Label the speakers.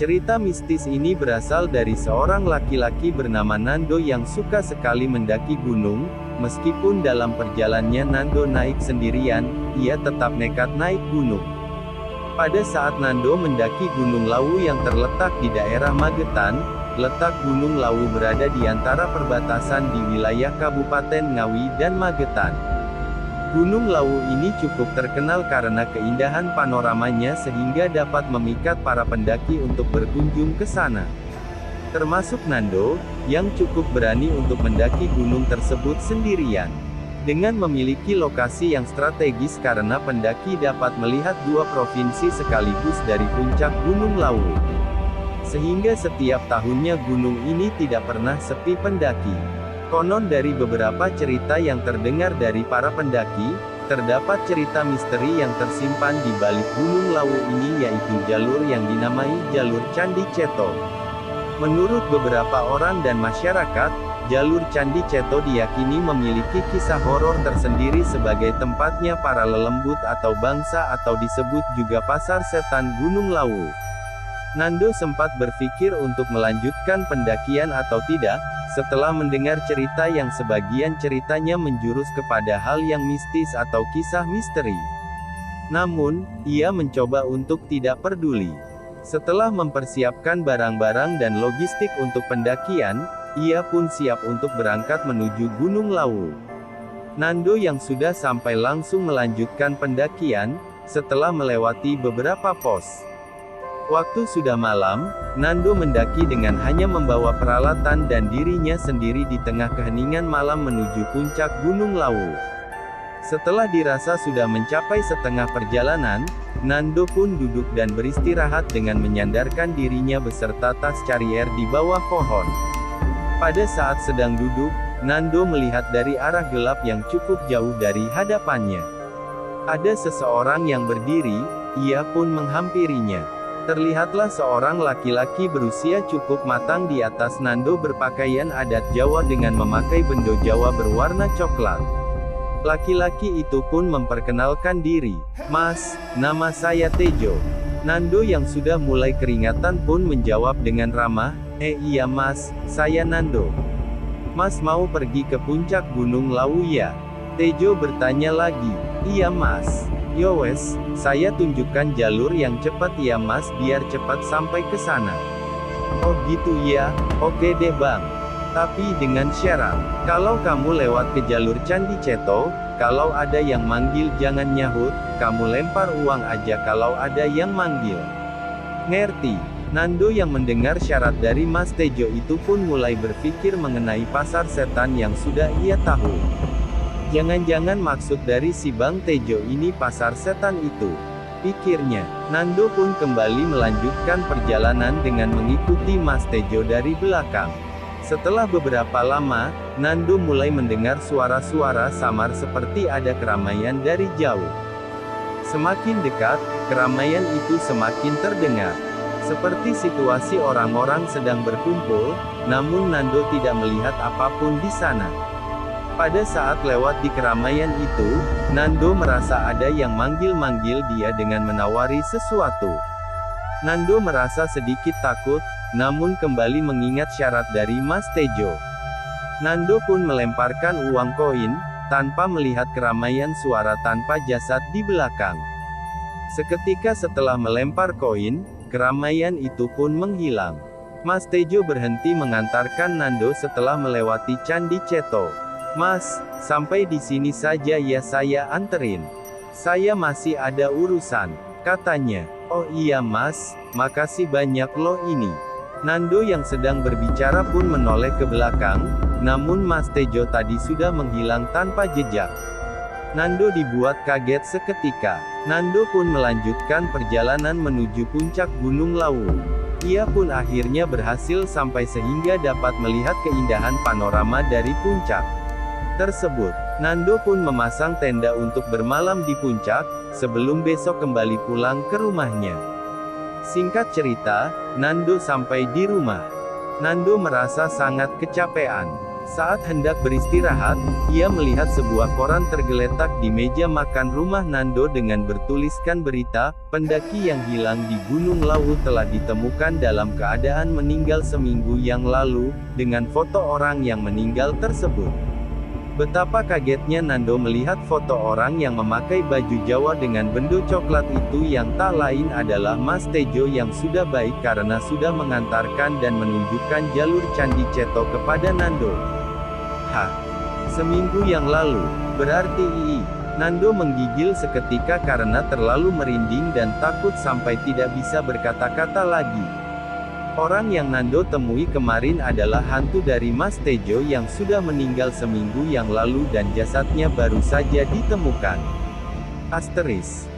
Speaker 1: Cerita mistis ini berasal dari seorang laki-laki bernama Nando yang suka sekali mendaki gunung. Meskipun dalam perjalanannya Nando naik sendirian, ia tetap nekat naik gunung. Pada saat Nando mendaki Gunung Lawu yang terletak di daerah Magetan, letak Gunung Lawu berada di antara perbatasan di wilayah Kabupaten Ngawi dan Magetan. Gunung Lawu ini cukup terkenal karena keindahan panoramanya sehingga dapat memikat para pendaki untuk berkunjung ke sana. Termasuk Nando, yang cukup berani untuk mendaki gunung tersebut sendirian. Dengan memiliki lokasi yang strategis karena pendaki dapat melihat dua provinsi sekaligus dari puncak Gunung Lawu. Sehingga setiap tahunnya gunung ini tidak pernah sepi pendaki. Konon dari beberapa cerita yang terdengar dari para pendaki, terdapat cerita misteri yang tersimpan di balik Gunung Lawu ini yaitu jalur yang dinamai Jalur Candi Ceto. Menurut beberapa orang dan masyarakat, jalur Candi Ceto diyakini memiliki kisah horor tersendiri sebagai tempatnya para lelembut atau bangsa atau disebut juga pasar setan Gunung Lawu. Nando sempat berpikir untuk melanjutkan pendakian atau tidak, setelah mendengar cerita yang sebagian ceritanya menjurus kepada hal yang mistis atau kisah misteri. Namun, ia mencoba untuk tidak peduli. Setelah mempersiapkan barang-barang dan logistik untuk pendakian, ia pun siap untuk berangkat menuju Gunung Lawu. Nando yang sudah sampai langsung melanjutkan pendakian, setelah melewati beberapa pos. Waktu sudah malam, Nando mendaki dengan hanya membawa peralatan dan dirinya sendiri di tengah keheningan malam menuju puncak Gunung Lawu. Setelah dirasa sudah mencapai setengah perjalanan, Nando pun duduk dan beristirahat dengan menyandarkan dirinya beserta tas carier di bawah pohon. Pada saat sedang duduk, Nando melihat dari arah gelap yang cukup jauh dari hadapannya. Ada seseorang yang berdiri, ia pun menghampirinya. Terlihatlah seorang laki-laki berusia cukup matang di atas Nando berpakaian adat Jawa dengan memakai bendo Jawa berwarna coklat. Laki-laki itu pun memperkenalkan diri. "Mas, nama saya Tejo." Nando yang sudah mulai keringatan pun menjawab dengan ramah, "Iya mas, saya Nando. Mas mau pergi ke puncak Gunung Lawu ya?" Tejo bertanya lagi. "Iya mas. Yowes, saya tunjukkan jalur yang cepat ya mas biar cepat sampai ke sana." "Oh gitu ya, oke deh bang. Tapi dengan syarat, kalau kamu lewat ke jalur Candi Ceto, kalau ada yang manggil jangan nyahut, kamu lempar uang aja kalau ada yang manggil." "Ngerti." Nando yang mendengar syarat dari Mas Tejo itu pun mulai berpikir mengenai pasar setan yang sudah ia tahu. Jangan-jangan maksud dari si Bang Tejo ini pasar setan itu, pikirnya. Nando pun kembali melanjutkan perjalanan dengan mengikuti Mas Tejo dari belakang. Setelah beberapa lama, Nando mulai mendengar suara-suara samar seperti ada keramaian dari jauh. Semakin dekat, keramaian itu semakin terdengar. Seperti situasi orang-orang sedang berkumpul, namun Nando tidak melihat apapun di sana. Pada saat lewat di keramaian itu, Nando merasa ada yang manggil-manggil dia dengan menawari sesuatu. Nando merasa sedikit takut, namun kembali mengingat syarat dari Mas Tejo. Nando pun melemparkan uang koin, tanpa melihat keramaian suara tanpa jasad di belakang. Seketika setelah melempar koin, keramaian itu pun menghilang. Mas Tejo berhenti mengantarkan Nando setelah melewati Candi Ceto. "Mas, sampai di sini saja ya saya anterin. Saya masih ada urusan," katanya. "Oh iya mas, makasih banyak loh ini." Nando yang sedang berbicara pun menoleh ke belakang, namun Mas Tejo tadi sudah menghilang tanpa jejak. Nando dibuat kaget seketika. Nando pun melanjutkan perjalanan menuju puncak Gunung Lawu. Ia pun akhirnya berhasil sampai sehingga dapat melihat keindahan panorama dari puncak tersebut. Nando pun memasang tenda untuk bermalam di puncak, sebelum besok kembali pulang ke rumahnya. Singkat cerita, Nando sampai di rumah. Nando merasa sangat kecapean. Saat hendak beristirahat, ia melihat sebuah koran tergeletak di meja makan rumah Nando dengan bertuliskan berita, pendaki yang hilang di Gunung Lawu telah ditemukan dalam keadaan meninggal seminggu yang lalu, dengan foto orang yang meninggal tersebut. Betapa kagetnya Nando melihat foto orang yang memakai baju Jawa dengan bendo coklat itu yang tak lain adalah Mas Tejo yang sudah baik karena sudah mengantarkan dan menunjukkan jalur Candi Ceto kepada Nando. Hah? Seminggu yang lalu, berarti Nando menggigil seketika karena terlalu merinding dan takut sampai tidak bisa berkata-kata lagi. Orang yang Nando temui kemarin adalah hantu dari Mas Tejo yang sudah meninggal seminggu yang lalu dan jasadnya baru saja ditemukan. Asteris.